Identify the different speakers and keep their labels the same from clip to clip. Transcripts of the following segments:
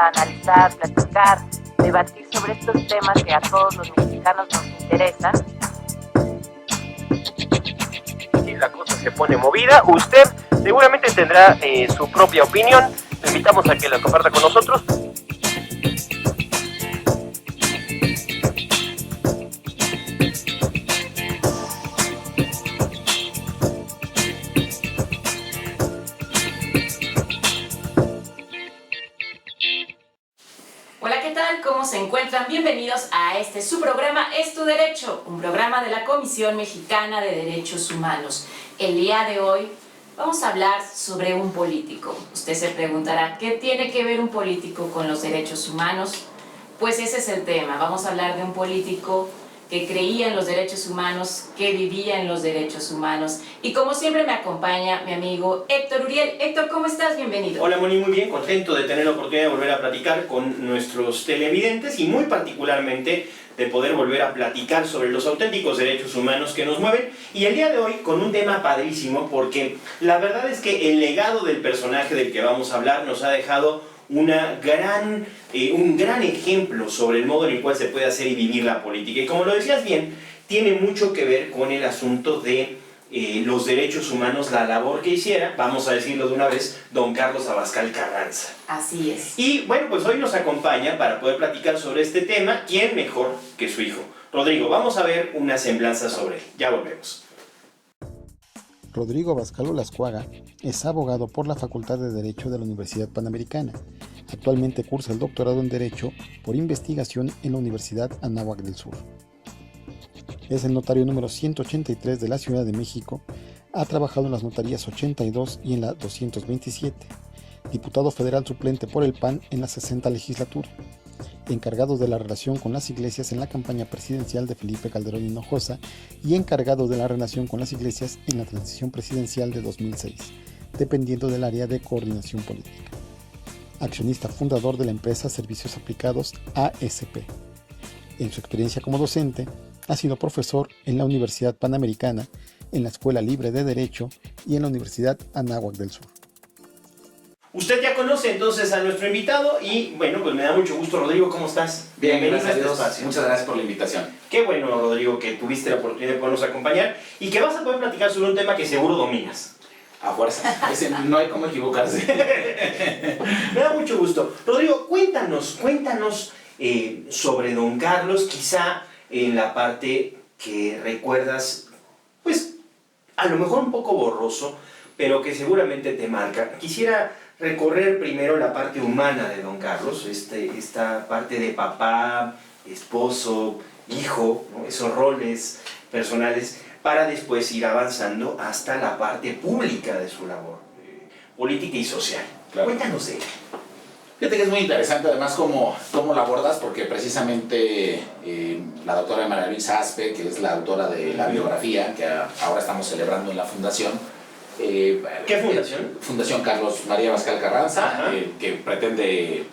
Speaker 1: a analizar, platicar, debatir sobre estos temas que a todos los mexicanos nos interesan.
Speaker 2: Si la cosa se pone movida, usted seguramente tendrá su propia opinión. Le invitamos a que la comparta con nosotros.
Speaker 3: Hola, ¿qué tal? ¿Cómo se encuentran? Bienvenidos a su programa Es tu Derecho, un programa de la Comisión Mexicana de Derechos Humanos. El día de hoy vamos a hablar sobre un político. Usted se preguntará, ¿qué tiene que ver un político con los derechos humanos? Pues ese es el tema. Vamos a hablar de un político que creía en los derechos humanos, que vivía en los derechos humanos. Y como siempre me acompaña mi amigo Héctor Uriel. Héctor, ¿cómo estás? Bienvenido.
Speaker 2: Hola Moni, muy bien, contento de tener la oportunidad de volver a platicar con nuestros televidentes y muy particularmente de poder volver a platicar sobre los auténticos derechos humanos que nos mueven. Y el día de hoy con un tema padrísimo, porque la verdad es que el legado del personaje del que vamos a hablar nos ha dejado un gran ejemplo sobre el modo en el cual se puede hacer y vivir la política. Y como lo decías bien, tiene mucho que ver con el asunto de los derechos humanos, la labor que hiciera, vamos a decirlo de una vez, don Carlos Abascal Carranza.
Speaker 3: Así es.
Speaker 2: Y bueno, pues hoy nos acompaña para poder platicar sobre este tema, ¿quién mejor que su hijo? Rodrigo, vamos a ver una semblanza sobre él. Ya volvemos.
Speaker 4: Rodrigo Abascal Olascuaga es abogado por la Facultad de Derecho de la Universidad Panamericana. Actualmente cursa el doctorado en Derecho por investigación en la Universidad Anáhuac del Sur. Es el notario número 183 de la Ciudad de México. Ha trabajado en las notarías 82 y en la 227. Diputado federal suplente por el PAN en la 60 legislatura. Encargado de la relación con las iglesias en la campaña presidencial de Felipe Calderón Hinojosa y encargado de la relación con las iglesias en la transición presidencial de 2006, dependiendo del área de coordinación política. Accionista fundador de la empresa Servicios Aplicados ASP. En su experiencia como docente, ha sido profesor en la Universidad Panamericana, en la Escuela Libre de Derecho y en la Universidad Anáhuac del Sur.
Speaker 2: Usted ya conoce entonces a nuestro invitado y bueno, pues me da mucho gusto. Rodrigo, ¿cómo estás?
Speaker 5: Bien,
Speaker 2: bienvenido
Speaker 5: gracias
Speaker 2: a este
Speaker 5: a Dios.
Speaker 2: espacio.
Speaker 5: Muchas gracias por la invitación.
Speaker 2: Qué bueno, Rodrigo, que tuviste la oportunidad de podernos acompañar y que vas a poder platicar sobre un tema que seguro dominas.
Speaker 5: A fuerza. No hay cómo equivocarse.
Speaker 2: Me da mucho gusto. Rodrigo, cuéntanos sobre don Carlos, quizá en la parte que recuerdas, pues a lo mejor un poco borroso, pero que seguramente te marca. Quisiera recorrer primero la parte humana de don Carlos, esta parte de papá, esposo, hijo, ¿no? Esos roles personales, para después ir avanzando hasta la parte pública de su labor, política y social.
Speaker 5: Claro.
Speaker 2: Cuéntanos de él.
Speaker 5: Fíjate que es muy interesante además cómo lo abordas, porque precisamente la doctora María Luisa Aspe, que es la autora de la biografía que ahora estamos celebrando en la fundación.
Speaker 2: ¿Qué fundación?
Speaker 5: Fundación Carlos María Abascal Carranza, que pretende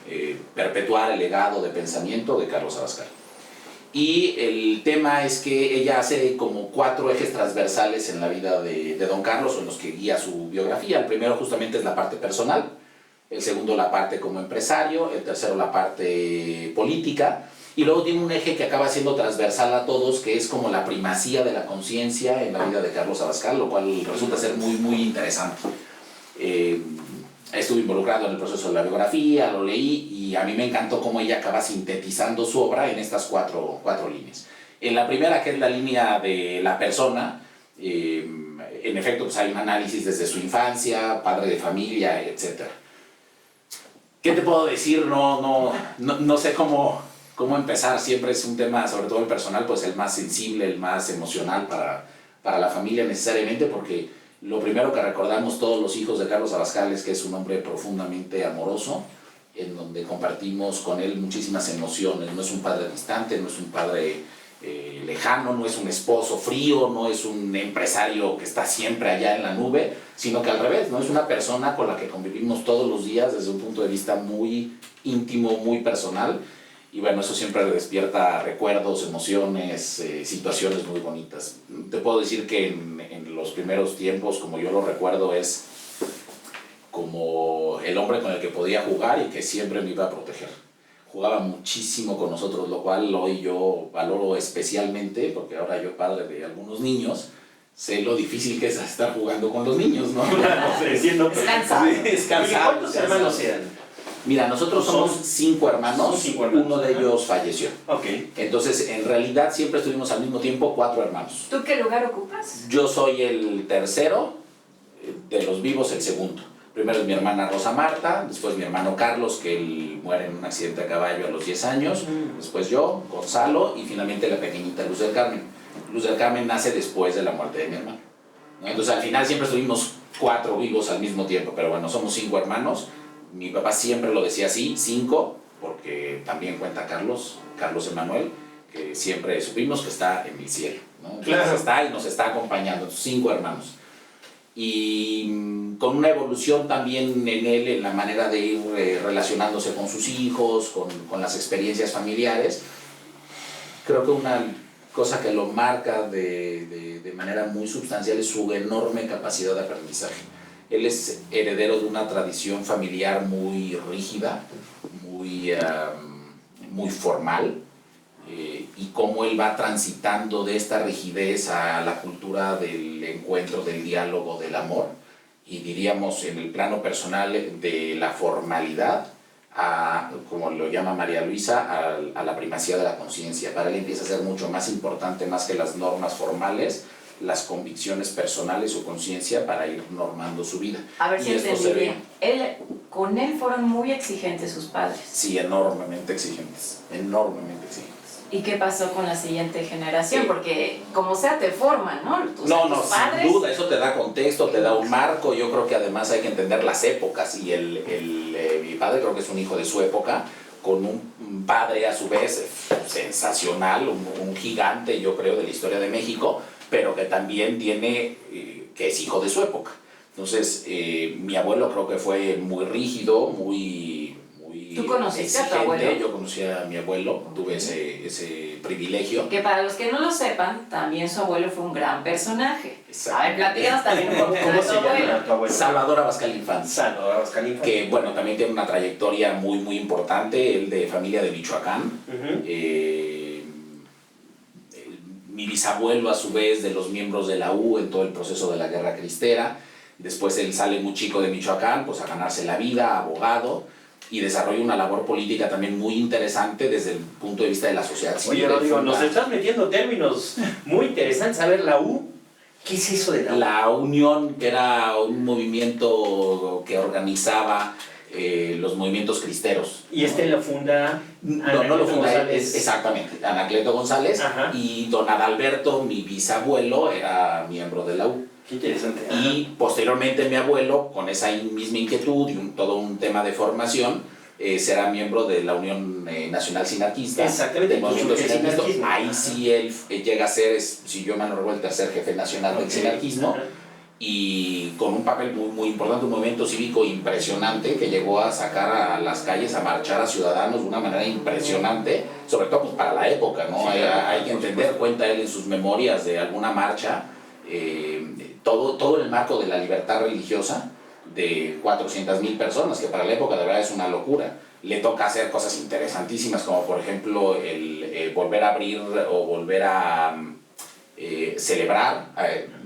Speaker 5: perpetuar el legado de pensamiento de Carlos Abascal. Y el tema es que ella hace como 4 ejes transversales en la vida de don Carlos, en los que guía su biografía. El primero justamente es la parte personal, el segundo la parte como empresario, el tercero la parte política, y luego tiene un eje que acaba siendo transversal a todos, que es como la primacía de la conciencia en la vida de Carlos Abascal, lo cual resulta ser muy, muy interesante. Estuve involucrado en el proceso de la biografía, lo leí y a mí me encantó cómo ella acaba sintetizando su obra en estas cuatro líneas. En la primera, que es la línea de la persona, en efecto pues hay un análisis desde su infancia, padre de familia, etc. ¿Qué te puedo decir? No sé cómo empezar. Siempre es un tema, sobre todo el personal, pues el más sensible, el más emocional para la familia necesariamente, porque lo primero que recordamos todos los hijos de Carlos Abascal es que es un hombre profundamente amoroso, en donde compartimos con él muchísimas emociones. No es un padre distante, no es un padre lejano, no es un esposo frío, no es un empresario que está siempre allá en la nube, sino que al revés, ¿no? Es una persona con la que convivimos todos los días desde un punto de vista muy íntimo, muy personal. Y bueno, eso siempre despierta recuerdos, emociones, situaciones muy bonitas. Te puedo decir que en los primeros tiempos, como yo lo recuerdo, es como el hombre con el que podía jugar y que siempre me iba a proteger. Jugaba muchísimo con nosotros, lo cual hoy yo valoro especialmente, porque ahora yo, padre de algunos niños, sé lo difícil que es estar jugando con los niños, ¿no?
Speaker 2: Entiendo.
Speaker 3: Es cansado.
Speaker 5: Es cansado.
Speaker 2: ¿Y cuántos hermanos eran?
Speaker 5: Mira, nosotros somos 5 hermanos,
Speaker 2: 5 hermanos.
Speaker 5: uno de ellos falleció.
Speaker 2: Ok.
Speaker 5: Entonces, en realidad, siempre estuvimos al mismo tiempo 4 hermanos.
Speaker 3: ¿Tú qué lugar ocupas?
Speaker 5: Yo soy el tercero, de los vivos el segundo. Primero es mi hermana Rosa Marta, después mi hermano Carlos, que él muere en un accidente a caballo a los 10 años, después yo, Gonzalo, y finalmente la pequeñita Luz del Carmen. Luz del Carmen nace después de la muerte de mi hermano, ¿no? Entonces al final siempre estuvimos 4 vivos al mismo tiempo, pero bueno, somos 5 hermanos. Mi papá siempre lo decía así, 5, porque también cuenta Carlos Emanuel, que siempre supimos que está en el cielo, ¿no? Entonces
Speaker 2: Claro.
Speaker 5: está y nos está acompañando, 5 hermanos. Y con una evolución también en él, en la manera de ir relacionándose con sus hijos, con las experiencias familiares. Creo que una cosa que lo marca de manera muy sustancial es su enorme capacidad de aprendizaje. Él es heredero de una tradición familiar muy rígida, muy formal, y cómo él va transitando de esta rigidez a la cultura del encuentro, del diálogo, del amor, y diríamos en el plano personal de la formalidad a, como lo llama María Luisa, a la primacía de la conciencia. Para él empieza a ser mucho más importante, más que las normas formales, las convicciones personales, su conciencia, para ir normando su vida.
Speaker 3: A ver si
Speaker 5: Y esto
Speaker 3: entendí
Speaker 5: se ve.
Speaker 3: bien. Con él fueron muy exigentes sus padres.
Speaker 5: Sí, enormemente exigentes, enormemente exigentes.
Speaker 3: ¿Y qué pasó con la siguiente generación? Porque como sea te forman, ¿no? Tus padres.
Speaker 5: Sin duda, eso te da contexto, te da un marco. Yo creo que además hay que entender las épocas, y mi padre creo que es un hijo de su época, con un padre a su vez sensacional, un gigante, yo creo, de la historia de México, pero que también tiene, que es hijo de su época. Entonces, mi abuelo creo que fue muy rígido, muy
Speaker 3: ¿Tú conociste a tu
Speaker 5: exigente.
Speaker 3: abuelo?
Speaker 5: Yo conocí a mi abuelo, tuve ese privilegio.
Speaker 3: Que para los que no lo sepan, también su abuelo fue un gran personaje.
Speaker 5: Exacto.
Speaker 3: A ver, platícanos también un poquito
Speaker 2: ¿Cómo
Speaker 3: de
Speaker 2: se
Speaker 3: tu
Speaker 2: llama
Speaker 3: abuelo.
Speaker 2: tu abuelo?
Speaker 5: Salvador Abascal Infante.
Speaker 2: Salvador Abascal Infante.
Speaker 5: Que bueno, también tiene una trayectoria muy, muy importante, él de familia de Michoacán.
Speaker 2: Ujú.
Speaker 5: Mi bisabuelo a su vez de los miembros de la U en todo el proceso de la Guerra Cristera. Después él sale muy chico de Michoacán, pues a ganarse la vida, abogado, y desarrolla una labor política también muy interesante desde el punto de vista de la sociedad civil.
Speaker 2: Oye, Rodrigo,
Speaker 5: Él funda
Speaker 2: nos estás metiendo términos muy interesantes. A ver, la U, ¿qué es eso de la U?
Speaker 5: La Unión, que era un movimiento que organizaba los movimientos cristeros.
Speaker 2: Y este lo funda
Speaker 5: No lo funda él,
Speaker 2: González.
Speaker 5: exactamente, Anacleto González.
Speaker 2: Ajá.
Speaker 5: Y don Adalberto, mi bisabuelo, era miembro de la U.
Speaker 2: Qué interesante.
Speaker 5: Y posteriormente mi abuelo, con esa misma inquietud y todo un tema de formación, será miembro de la Unión Nacional Sinarquista.
Speaker 2: Exactamente,
Speaker 5: Del movimiento
Speaker 2: el
Speaker 5: sinarquista.
Speaker 2: sinarquismo.
Speaker 5: Ahí sí él llega a ser, si yo me no recuerdo, el tercer jefe nacional del
Speaker 2: Ok.
Speaker 5: sinarquismo.
Speaker 2: Ajá.
Speaker 5: Y con un papel muy, muy importante, un movimiento cívico impresionante que llegó a sacar a las calles, a marchar a ciudadanos de una manera impresionante, sobre todo pues, para la época, ¿no?
Speaker 2: Sí,
Speaker 5: hay
Speaker 2: claro,
Speaker 5: que
Speaker 2: por
Speaker 5: entender,
Speaker 2: supuesto.
Speaker 5: cuenta él en sus memorias de alguna marcha, todo el marco de la libertad religiosa de 400,000 personas, que para la época de verdad es una locura. Le toca hacer cosas interesantísimas, como por ejemplo el volver a abrir o volver a celebrar,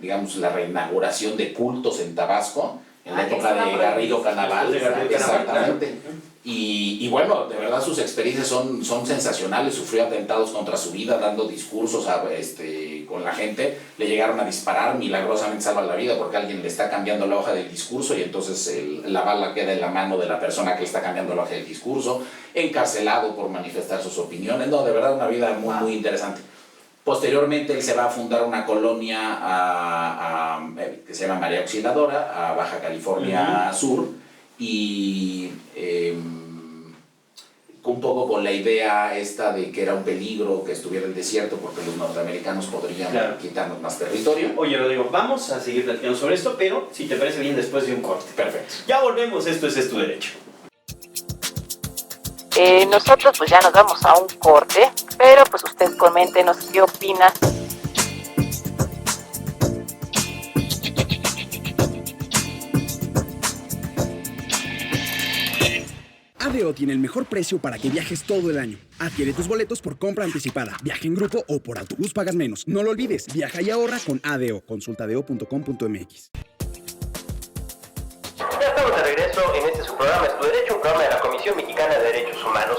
Speaker 5: digamos, la reinauguración de cultos en Tabasco, en la
Speaker 3: Ah, que
Speaker 5: época
Speaker 3: estaba
Speaker 5: de Garrido Canaval.
Speaker 2: De Garrido Canaval,
Speaker 5: Exactamente.
Speaker 2: claro.
Speaker 5: Y bueno, de verdad sus experiencias son sensacionales. Sufrió atentados contra su vida, dando discursos con la gente. Le llegaron a disparar, milagrosamente salva la vida porque alguien le está cambiando la hoja del discurso y entonces la bala queda en la mano de la persona que le está cambiando la hoja del discurso. Encarcelado por manifestar sus opiniones. No, de verdad una vida muy, muy interesante. Posteriormente él se va a fundar una colonia que se llama María Auxiliadora, a Baja California Sur, y un poco con la idea esta de que era un peligro que estuviera el desierto porque los norteamericanos podrían
Speaker 2: Claro.
Speaker 5: quitarnos más territorio.
Speaker 2: Oye, Rodrigo, vamos a seguir platicando sobre esto, pero si te parece bien, después de un corte.
Speaker 5: Perfecto.
Speaker 2: Ya volvemos, esto es Tu Derecho.
Speaker 1: Nosotros pues ya nos vamos a un corte, pero pues usted coméntenos qué opina.
Speaker 6: ADO tiene el mejor precio para que viajes todo el año. Adquiere tus boletos por compra anticipada, viaje en grupo o por autobús pagas menos. No lo olvides, viaja y ahorra con ADO. Consulta adeo.com.mx.
Speaker 2: Ya estamos de regreso en este su programa Es tu Derecho, un programa de la Comisión Mexicana de Derechos Humanos.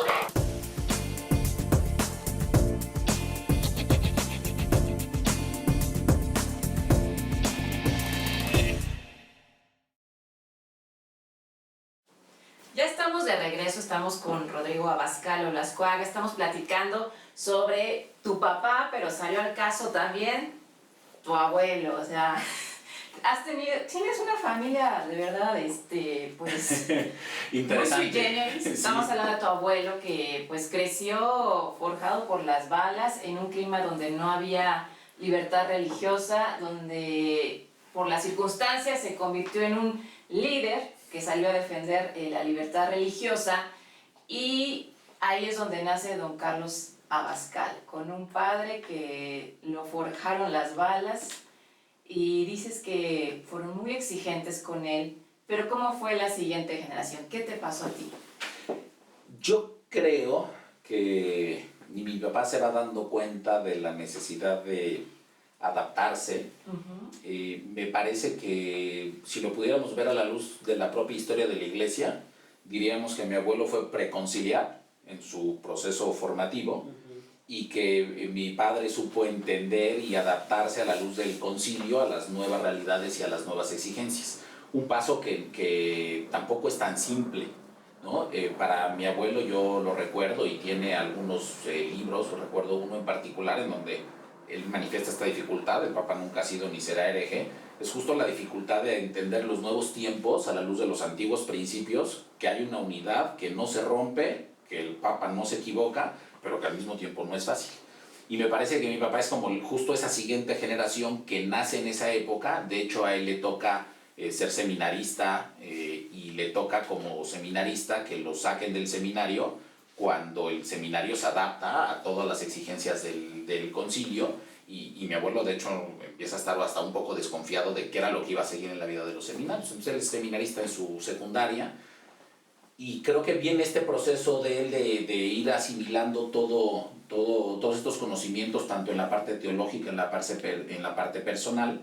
Speaker 3: Ya estamos de regreso, estamos con Rodrigo Abascal Olascuaga, estamos platicando sobre tu papá, pero salió al caso también tu abuelo, o sea, tienes una familia de verdad, pues,
Speaker 5: Interesante.
Speaker 3: muy sui generis.
Speaker 5: Sí.
Speaker 3: Estamos hablando de tu abuelo que pues creció forjado por las balas en un clima donde no había libertad religiosa, donde por las circunstancias se convirtió en un líder que salió a defender la libertad religiosa, y ahí es donde nace don Carlos Abascal, con un padre que lo forjaron las balas, y dices que fueron muy exigentes con él, pero ¿cómo fue la siguiente generación? ¿Qué te pasó a ti?
Speaker 5: Yo creo que ni mi papá se va dando cuenta de la necesidad de adaptarse. Me parece que si lo pudiéramos ver a la luz de la propia historia de la iglesia, diríamos que mi abuelo fue preconciliar en su proceso formativo y que mi padre supo entender y adaptarse a la luz del concilio, a las nuevas realidades y a las nuevas exigencias. Un paso que tampoco es tan simple, ¿no? Para mi abuelo, yo lo recuerdo y tiene algunos libros, recuerdo uno en particular en donde él manifiesta esta dificultad. El Papa nunca ha sido ni será hereje. Es justo la dificultad de entender los nuevos tiempos a la luz de los antiguos principios, que hay una unidad que no se rompe, que el Papa no se equivoca, pero que al mismo tiempo no es fácil. Y me parece que mi papá es como justo esa siguiente generación que nace en esa época. De hecho, a él le toca ser seminarista, y le toca como seminarista que lo saquen del seminario cuando el seminario se adapta a todas las exigencias del concilio, y mi abuelo de hecho empieza a estar hasta un poco desconfiado de qué era lo que iba a seguir en la vida de los seminarios. Entonces él es seminarista en su secundaria, y creo que viene este proceso de él de ir asimilando todos estos conocimientos, tanto en la parte teológica, en la parte personal,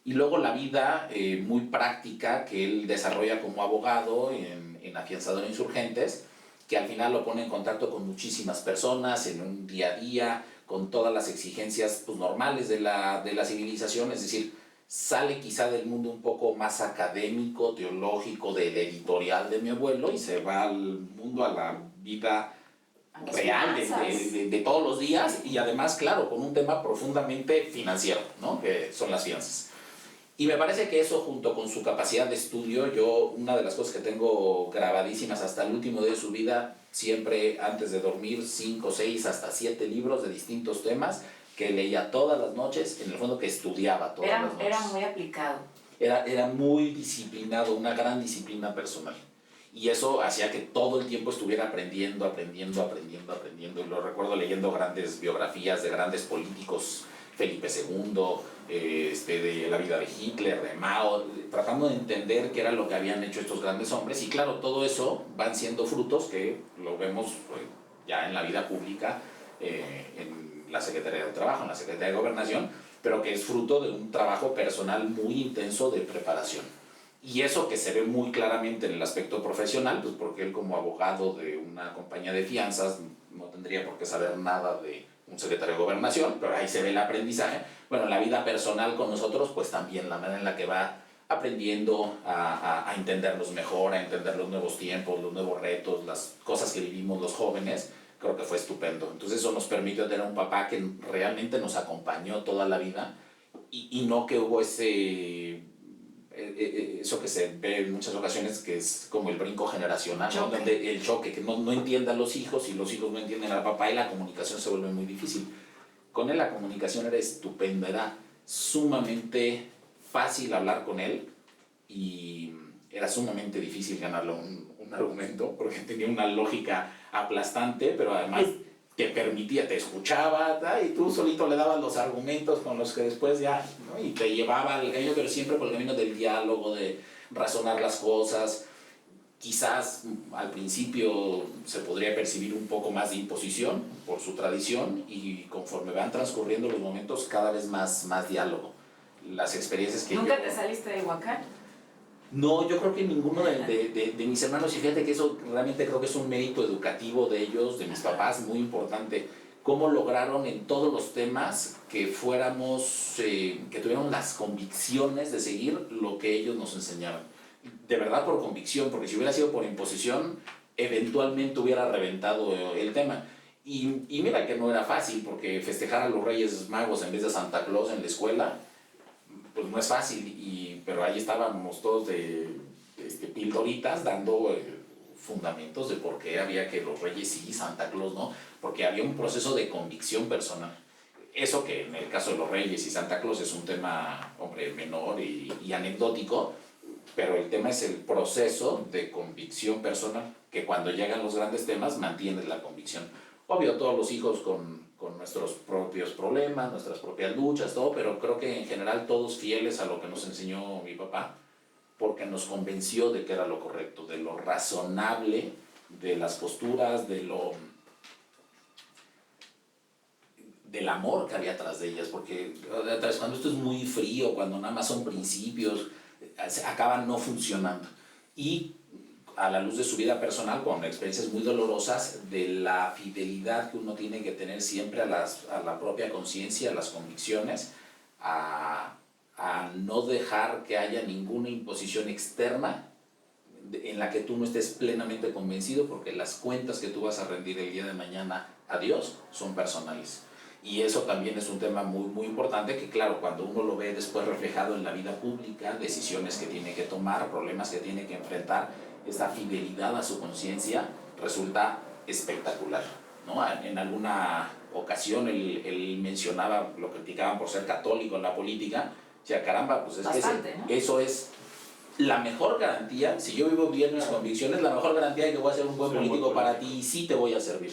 Speaker 5: y luego la vida muy práctica que él desarrolla como abogado en Afianzador de Insurgentes, que al final lo pone en contacto con muchísimas personas en un día a día, con todas las exigencias pues, normales de la civilización. Es decir, sale quizá del mundo un poco más académico, teológico, del editorial de mi abuelo, y se va al mundo, a la vida real de todos los días, y además, claro, con un tema profundamente financiero, ¿no? Que son las finanzas. Y me parece que eso, junto con su capacidad de estudio, una de las cosas que tengo grabadísimas hasta el último día de su vida, siempre antes de dormir, 5, 6, hasta 7 libros de distintos temas, que leía todas las noches, en el fondo que estudiaba todas las noches.
Speaker 3: Era muy aplicado.
Speaker 5: Era muy disciplinado, una gran disciplina personal. Y eso hacía que todo el tiempo estuviera aprendiendo. Y lo recuerdo leyendo grandes biografías de grandes políticos, Felipe II, de la vida de Hitler, de Mao, tratando de entender qué era lo que habían hecho estos grandes hombres. Y claro, todo eso van siendo frutos que lo vemos ya en la vida pública, en la Secretaría de Trabajo, en la Secretaría de Gobernación, pero que es fruto de un trabajo personal muy intenso de preparación. Y eso que se ve muy claramente en el aspecto profesional, pues porque él como abogado de una compañía de fianzas no tendría por qué saber nada de un secretario de Gobernación, pero ahí se ve el aprendizaje. Bueno, la vida personal con nosotros, pues también la manera en la que va aprendiendo a entendernos mejor, a entender los nuevos tiempos, los nuevos retos, las cosas que vivimos los jóvenes, creo que fue estupendo. Entonces eso nos permitió tener un papá que realmente nos acompañó toda la vida, y no que hubo eso que se ve en muchas ocasiones, que es como el brinco generacional, ¿no? Donde el choque, que no entiende a los hijos y los hijos no entienden al papá, y la comunicación se vuelve muy difícil. Con él la comunicación era estupenda, era sumamente fácil hablar con él, y era sumamente difícil ganarle un argumento, porque tenía una lógica aplastante, pero además te permitía, te escuchaba, y tú solito le dabas los argumentos con los que después ya, ¿no? Y te llevaba al camino, pero siempre por el camino del diálogo, de razonar las cosas. Quizás al principio se podría percibir un poco más de imposición por su tradición y conforme van transcurriendo los momentos cada vez más diálogo. Las experiencias que
Speaker 3: ¿Nunca te saliste de Huacán?
Speaker 5: No, yo creo que ninguno de mis hermanos, y fíjate que eso realmente creo que es un mérito educativo de ellos, de mis papás, muy importante, cómo lograron en todos los temas que fuéramos, que tuviéramos las convicciones de seguir lo que ellos nos enseñaban. De verdad por convicción, porque si hubiera sido por imposición, eventualmente hubiera reventado el tema. Y mira que no era fácil, porque festejar a los Reyes Magos en vez de Santa Claus en la escuela, pues no es fácil, pero ahí estábamos todos de pildoritas dando fundamentos de por qué había que los Reyes sí y Santa Claus no, porque había un proceso de convicción personal. Eso que en el caso de los Reyes y Santa Claus es un tema, hombre, menor y anecdótico, pero el tema es el proceso de convicción personal, que cuando llegan los grandes temas mantienes la convicción. Obvio, todos los hijos con nuestros propios problemas, nuestras propias luchas, todo, pero creo que en general todos fieles a lo que nos enseñó mi papá, porque nos convenció de que era lo correcto, de lo razonable, de las posturas, del amor que había atrás de ellas, porque cuando esto es muy frío, cuando nada más son principios, acaban no funcionando. Y a la luz de su vida personal, con experiencias muy dolorosas, de la fidelidad que uno tiene que tener siempre a la propia conciencia, a las convicciones, a no dejar que haya ninguna imposición externa en la que tú no estés plenamente convencido, porque las cuentas que tú vas a rendir el día de mañana a Dios son personales. Y eso también es un tema muy, muy importante que, claro, cuando uno lo ve después reflejado en la vida pública, decisiones que tiene que tomar, problemas que tiene que enfrentar, esta fidelidad a su conciencia resulta espectacular, ¿no? En alguna ocasión él mencionaba, lo criticaban por ser católico en la política, o sea, caramba, pues es
Speaker 3: bastante,
Speaker 5: que
Speaker 3: ¿no?
Speaker 5: eso es la mejor garantía. Si yo vivo bien mis convicciones, la mejor garantía de que voy a ser un buen político para ti y sí te voy a servir.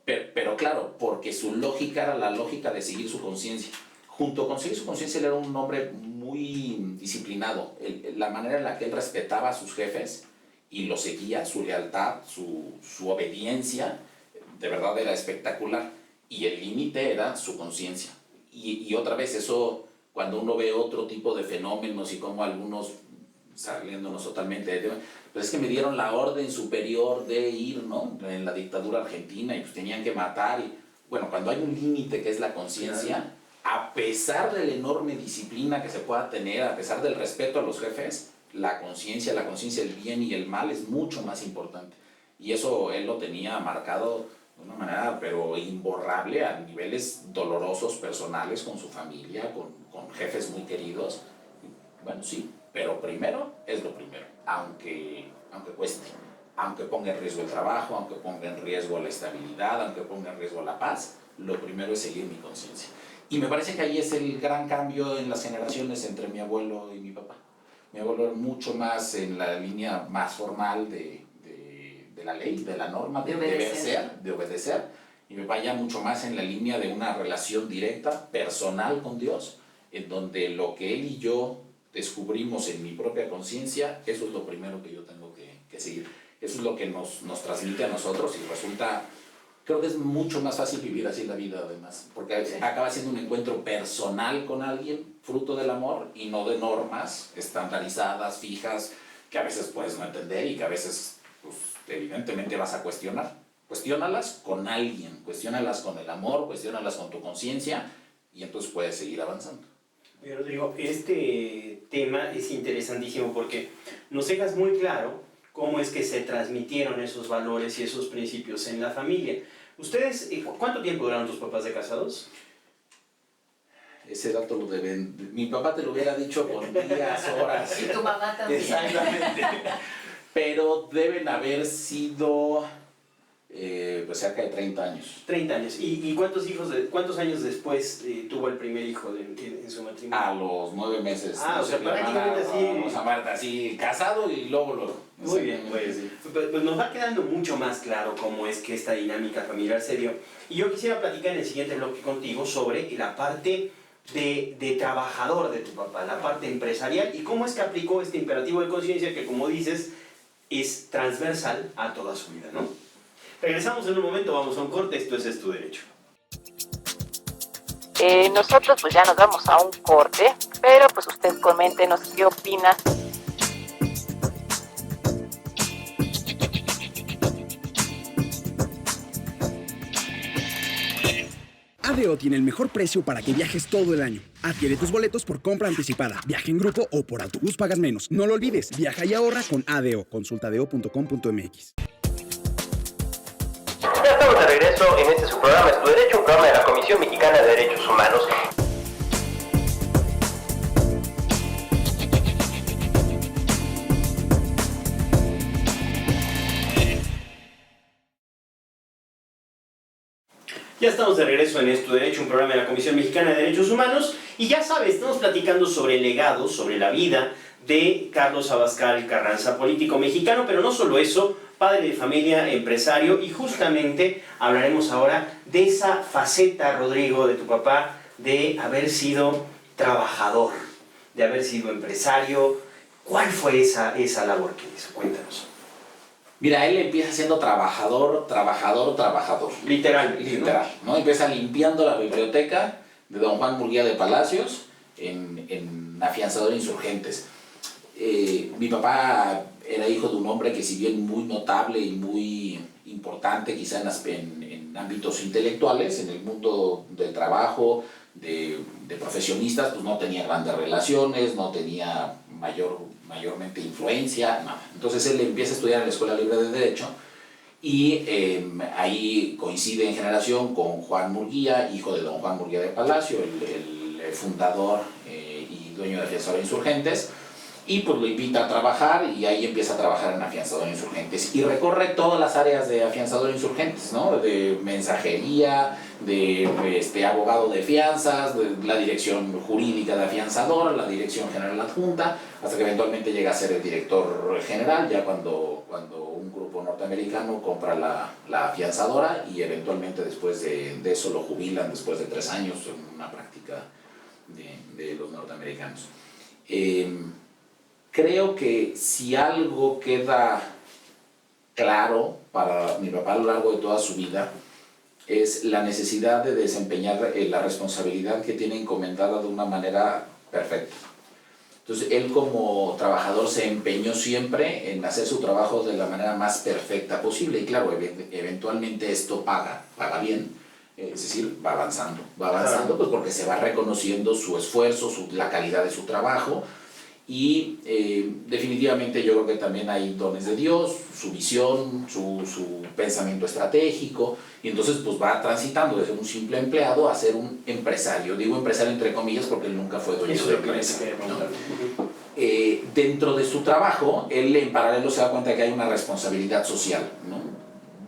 Speaker 5: Pero claro, porque su lógica era la lógica de seguir su conciencia. Junto con seguir su conciencia, él era un hombre muy disciplinado. La manera en la que él respetaba a sus jefes y los seguía, su lealtad, su obediencia, de verdad era espectacular. Y el límite era su conciencia. Y otra vez, eso, cuando uno ve otro tipo de fenómenos y como algunos, saliéndonos totalmente de tema, pues es que me dieron la orden superior de ir, ¿no? En la dictadura argentina y pues tenían que matar. Y bueno, cuando hay un límite que es la conciencia, a pesar de la enorme disciplina que se pueda tener, a pesar del respeto a los jefes, la conciencia, el bien y el mal es mucho más importante. Y eso él lo tenía marcado de una manera, pero imborrable, a niveles dolorosos, personales, con su familia, con jefes muy queridos. Bueno, sí, pero primero es lo primero, aunque cueste, aunque ponga en riesgo el trabajo, aunque ponga en riesgo la estabilidad, aunque ponga en riesgo la paz, lo primero es seguir mi conciencia. Y me parece que ahí es el gran cambio en las generaciones entre mi abuelo y mi papá. Mi abuelo era mucho más en la línea más formal de la ley, de la norma, de obedecer. Y mi papá ya mucho más en la línea de una relación directa, personal con Dios, en donde lo que él y yo descubrimos en mi propia conciencia, eso es lo primero que yo tengo que seguir. Eso es lo que nos transmite a nosotros y resulta, creo que es mucho más fácil vivir así la vida además, porque sí, acaba siendo un encuentro personal con alguien, fruto del amor y no de normas estandarizadas, fijas, que a veces puedes no entender y que a veces pues, evidentemente vas a cuestionar. Cuestiónalas con alguien, cuestiónalas con el amor, cuestiónalas con tu conciencia y entonces puedes seguir avanzando.
Speaker 2: Rodrigo, este tema es interesantísimo porque nos dejas muy claro cómo es que se transmitieron esos valores y esos principios en la familia. ¿Ustedes, cuánto tiempo duraron tus papás de casados?
Speaker 5: Ese dato lo deben... Mi papá te lo hubiera dicho por días, horas.
Speaker 3: Y tu mamá también.
Speaker 5: Exactamente. Pero deben haber sido pues cerca de 30 años.
Speaker 2: 30 años. ¿Y cuántos años después tuvo el primer hijo en su matrimonio?
Speaker 5: A los 9 meses.
Speaker 2: O sea, prácticamente así.
Speaker 5: Así, casado y luego.
Speaker 2: Muy bien, pues nos va quedando mucho más claro cómo es que esta dinámica familiar se dio. Y yo quisiera platicar en el siguiente bloque contigo sobre la parte de trabajador de tu papá, la parte empresarial y cómo es que aplicó este imperativo de conciencia que, como dices, es transversal a toda su vida, ¿no? Regresamos en un momento, vamos a un corte, esto es Tu Derecho.
Speaker 1: Nosotros pues ya nos vamos a un corte, pero pues usted coméntenos qué opina.
Speaker 6: ADO tiene el mejor precio para que viajes todo el año. Adquiere tus boletos por compra anticipada, viaje en grupo o por autobús pagas menos. No lo olvides, viaja y ahorra con ADO. Consulta ADO.com.mx.
Speaker 2: Ya estamos de regreso en este su programa Es Tu Derecho, un programa de la Comisión Mexicana de Derechos Humanos. Ya estamos de regreso en Es Tu Derecho, un programa de la Comisión Mexicana de Derechos Humanos. Y ya sabes, estamos platicando sobre el legado, sobre la vida de Carlos Abascal Carranza, político mexicano, pero no solo eso, padre de familia, empresario, y justamente hablaremos ahora de esa faceta, Rodrigo, de tu papá, de haber sido trabajador, de haber sido empresario. ¿Cuál fue esa labor que hizo? Cuéntanos.
Speaker 5: Mira, él empieza siendo trabajador.
Speaker 2: Literal,
Speaker 5: ¿no? Empieza limpiando la biblioteca de don Juan Murguía de Palacios en Afianzador de Insurgentes. Mi papá era hijo de un hombre que, si bien muy notable y muy importante quizá en ámbitos intelectuales, en el mundo del trabajo, de profesionistas, pues no tenía grandes relaciones, no tenía mayormente influencia, nada. Entonces él empieza a estudiar en la Escuela Libre de Derecho y ahí coincide en generación con Juan Murguía, hijo de don Juan Murguía de Palacio, el fundador y dueño de Afianzador de Insurgentes, y pues lo invita a trabajar y ahí empieza a trabajar en Afianzador de Insurgentes y recorre todas las áreas de Afianzador de Insurgentes, ¿no? De mensajería, de abogado de fianzas, de la dirección jurídica de Afianzador, la dirección general adjunta, hasta que eventualmente llega a ser el director general, ya cuando un grupo norteamericano compra la afianzadora, y eventualmente después de eso lo jubilan después de 3 años en una práctica de los norteamericanos. Creo que si algo queda claro para mi papá a lo largo de toda su vida es la necesidad de desempeñar la responsabilidad que tiene encomendada de una manera perfecta. Entonces él, como trabajador, se empeñó siempre en hacer su trabajo de la manera más perfecta posible, y claro, eventualmente esto paga bien, es decir, va avanzando pues porque se va reconociendo su esfuerzo, la calidad de su trabajo. Y definitivamente yo creo que también hay dones de Dios, su visión, su pensamiento estratégico, y entonces pues va transitando de ser un simple empleado a ser un empresario. Digo empresario entre comillas porque él nunca fue dueño de empresa, ¿no? Dentro de su trabajo, él en paralelo se da cuenta de que hay una responsabilidad social, ¿no?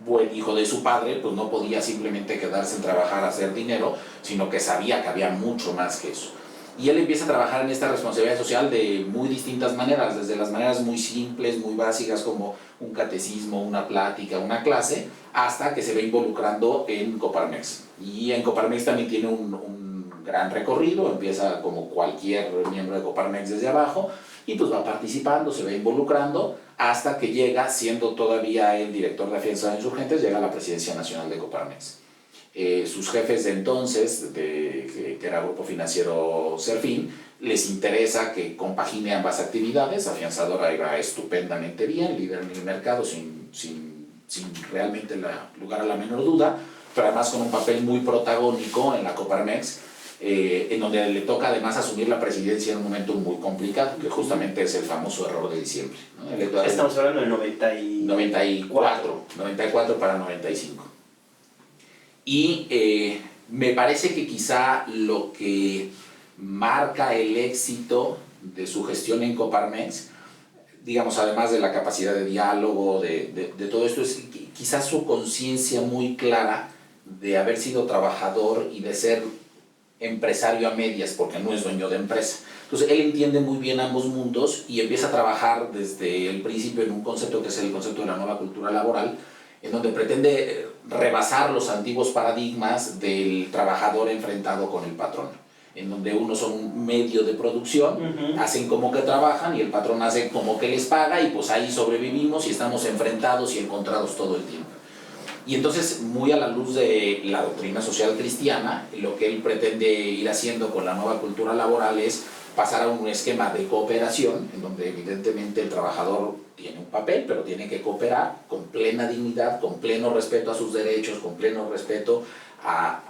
Speaker 5: Buen hijo de su padre, pues no podía simplemente quedarse en trabajar a hacer dinero, sino que sabía que había mucho más que eso. Y él empieza a trabajar en esta responsabilidad social de muy distintas maneras, desde las maneras muy simples, muy básicas, como un catecismo, una plática, una clase, hasta que se ve involucrando en Coparmex. Y en Coparmex también tiene un gran recorrido, empieza como cualquier miembro de Coparmex desde abajo, y pues va participando, se va involucrando, hasta que llega, siendo todavía el director de Afianzador de Insurgentes, llega a la presidencia nacional de Coparmex. Sus jefes de entonces, que era Grupo Financiero Serfín, les interesa que compagine ambas actividades. Afianzadora iba estupendamente bien, líder en el mercado, sin realmente lugar a la menor duda, pero además con un papel muy protagónico en la Coparmex, en donde le toca además asumir la presidencia en un momento muy complicado, que justamente es el famoso error de diciembre, ¿no?
Speaker 2: Estamos hablando del
Speaker 5: 94 para 95. Y me parece que quizá lo que marca el éxito de su gestión en Coparmex, digamos, además de la capacidad de diálogo, de todo esto, es quizás su conciencia muy clara de haber sido trabajador y de ser empresario a medias, porque no es dueño de empresa. Entonces él entiende muy bien ambos mundos y empieza a trabajar desde el principio en un concepto que es el concepto de la nueva cultura laboral, en donde pretende rebasar los antiguos paradigmas del trabajador enfrentado con el patrón. en donde unos son un medio de producción, hacen como que trabajan y el patrón hace como que les paga y pues ahí sobrevivimos y estamos enfrentados y encontrados todo el tiempo. Y entonces, muy a la luz de la doctrina social cristiana, lo que él pretende ir haciendo con la nueva cultura laboral es pasar a un esquema de cooperación, en donde evidentemente el trabajador tiene un papel, pero tiene que cooperar con plena dignidad, con pleno respeto a sus derechos, con pleno respeto a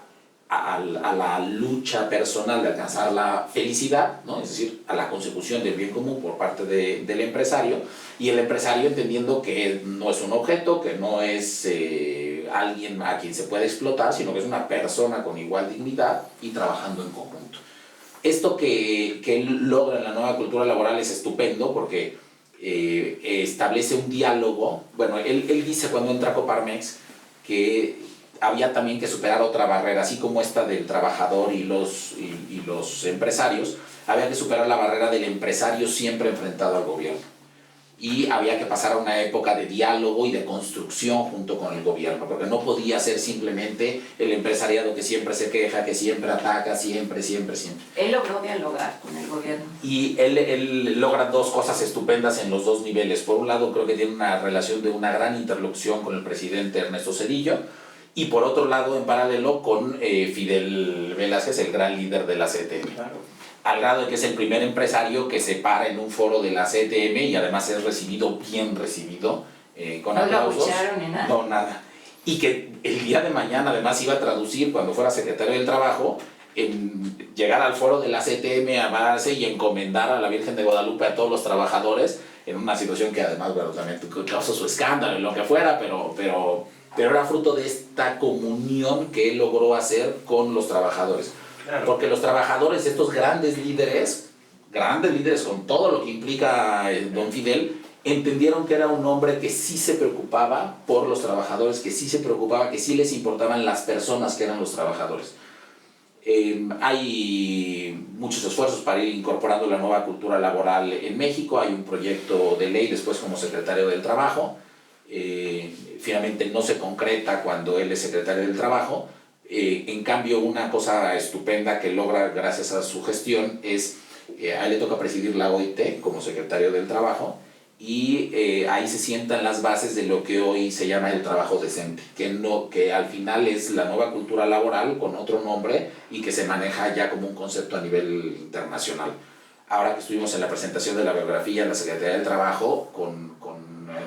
Speaker 5: la lucha personal de alcanzar la felicidad, ¿no? Es decir, a la consecución del bien común por parte del empresario, y el empresario entendiendo que no es un objeto, que no es alguien a quien se puede explotar, sino que es una persona con igual dignidad y trabajando en conjunto. Esto que él logra en la nueva cultura laboral es estupendo porque establece un diálogo. Bueno, él dice cuando entra a Coparmex que había también que superar otra barrera, así como esta del trabajador y los empresarios, había que superar la barrera del empresario siempre enfrentado al gobierno. Y había que pasar a una época de diálogo y de construcción junto con el gobierno, porque no podía ser simplemente el empresariado que siempre se queja, que siempre ataca, siempre.
Speaker 3: Él logró dialogar con el gobierno.
Speaker 5: Y él logra dos cosas estupendas en los dos niveles. Por un lado, creo que tiene una relación de una gran interlocución con el presidente Ernesto Zedillo, y por otro lado, en paralelo, con Fidel Velázquez, el gran líder de la CTM. Claro. Al grado de que es el primer empresario que se para en un foro de la CTM y además es bien recibido, con aplausos.
Speaker 3: ¿No lo escucharon ni nada?
Speaker 5: No, nada. Y que el día de mañana además iba a traducir, cuando fuera secretario del Trabajo, en llegar al foro de la CTM a pararse y encomendar a la Virgen de Guadalupe a todos los trabajadores, en una situación que además, bueno, también causó su escándalo y lo que fuera, pero era fruto de esta comunión que él logró hacer con los trabajadores. Claro. Porque los trabajadores, estos grandes líderes con todo lo que implica don Fidel, entendieron que era un hombre que sí se preocupaba por los trabajadores, que sí se preocupaba, que sí les importaban las personas que eran los trabajadores. Hay muchos esfuerzos para ir incorporando la nueva cultura laboral en México. Hay un proyecto de ley después como secretario del Trabajo. Finalmente no se concreta cuando él es secretario del Trabajo. En cambio, una cosa estupenda que logra gracias a su gestión es, a él le toca presidir la OIT como secretario del Trabajo, y ahí se sientan las bases de lo que hoy se llama el trabajo decente, que al final es la nueva cultura laboral con otro nombre y que se maneja ya como un concepto a nivel internacional. Ahora que estuvimos en la presentación de la biografía en la Secretaría del Trabajo, con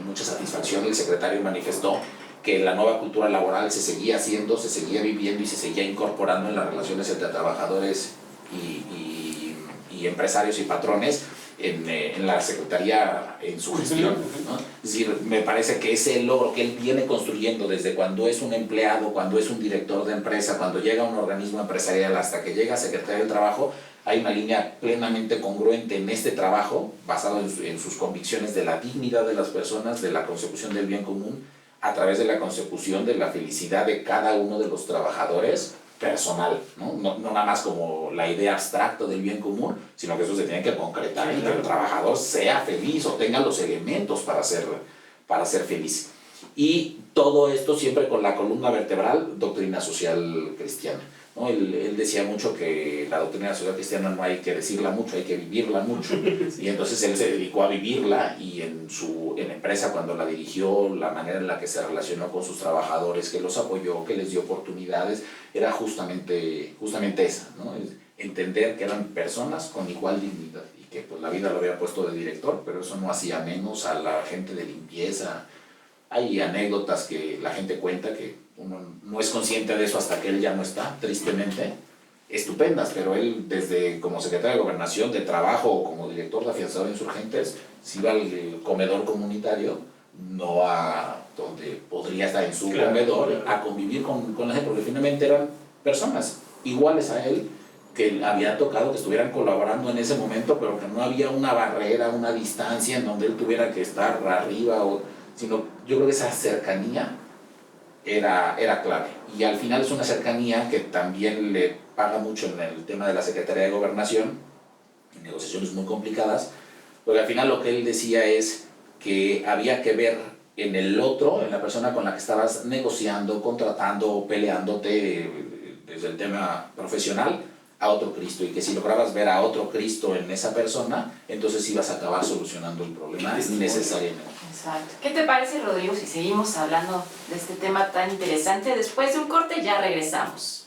Speaker 5: mucha satisfacción el secretario manifestó que la nueva cultura laboral se seguía haciendo, se seguía viviendo y se seguía incorporando en las relaciones entre trabajadores y empresarios y patrones en la Secretaría, en su gestión, ¿no? Es decir, me parece que ese logro que él viene construyendo desde cuando es un empleado, cuando es un director de empresa, cuando llega a un organismo empresarial hasta que llega a Secretaría del Trabajo, hay una línea plenamente congruente en este trabajo, basado en sus convicciones de la dignidad de las personas, de la consecución del bien común, a través de la consecución de la felicidad de cada uno de los trabajadores personal, no nada más como la idea abstracta del bien común, sino que eso se tiene que concretar y que el trabajador sea feliz o tenga los elementos para ser feliz. Y todo esto siempre con la columna vertebral, doctrina social cristiana, ¿no? Él decía mucho que la doctrina social cristiana no hay que decirla mucho, hay que vivirla mucho. Y entonces él se dedicó a vivirla, y en la empresa, cuando la dirigió, la manera en la que se relacionó con sus trabajadores, que los apoyó, que les dio oportunidades, era justamente esa, ¿no? Entender que eran personas con igual dignidad y que pues, la vida lo había puesto de director, pero eso no hacía menos a la gente de limpieza. Hay anécdotas que la gente cuenta que uno no es consciente de eso hasta que él ya no está, tristemente, estupendas, pero él desde como secretario de Gobernación, de Trabajo o como director de Afianzador de Insurgentes, se iba al comedor comunitario, no a donde podría estar en su comedor, a convivir con la gente, porque finalmente eran personas iguales a él, que había tocado que estuvieran colaborando en ese momento, pero que no había una barrera, una distancia en donde él tuviera que estar arriba, sino yo creo que esa cercanía era clave. Y al final es una cercanía que también le paga mucho en el tema de la Secretaría de Gobernación, en negociaciones muy complicadas, porque al final lo que él decía es que había que ver en el otro, en la persona con la que estabas negociando, contratando, peleándote desde el tema profesional, a otro Cristo, y que si lograbas ver a otro Cristo en esa persona, entonces ibas a acabar solucionando el problema necesariamente.
Speaker 3: Exacto. ¿Qué te parece, Rodrigo, si seguimos hablando de este tema tan interesante? Después de un corte ya regresamos.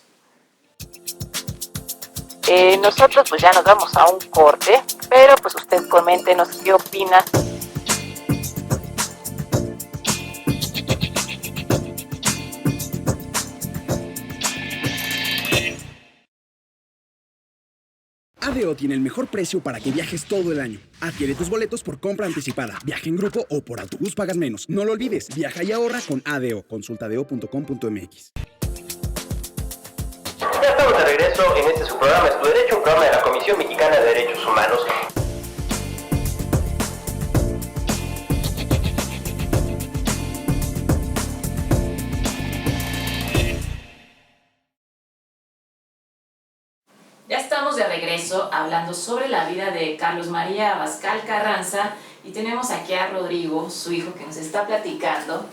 Speaker 1: Nosotros pues ya nos vamos a un corte, pero pues usted coméntenos qué opina.
Speaker 6: ADO tiene el mejor precio para que viajes todo el año. Adquiere tus boletos por compra anticipada, viaje en grupo o por autobús pagas menos. No lo olvides, viaja y ahorra con ADO. Consulta ADO.com.mx.
Speaker 2: Ya estamos de regreso en este su programa Es Tu Derecho, un programa de la Comisión Mexicana de Derechos Humanos.
Speaker 3: Ya estamos de regreso hablando sobre la vida de Carlos María Abascal Carranza y tenemos aquí a Rodrigo, su hijo, que nos está platicando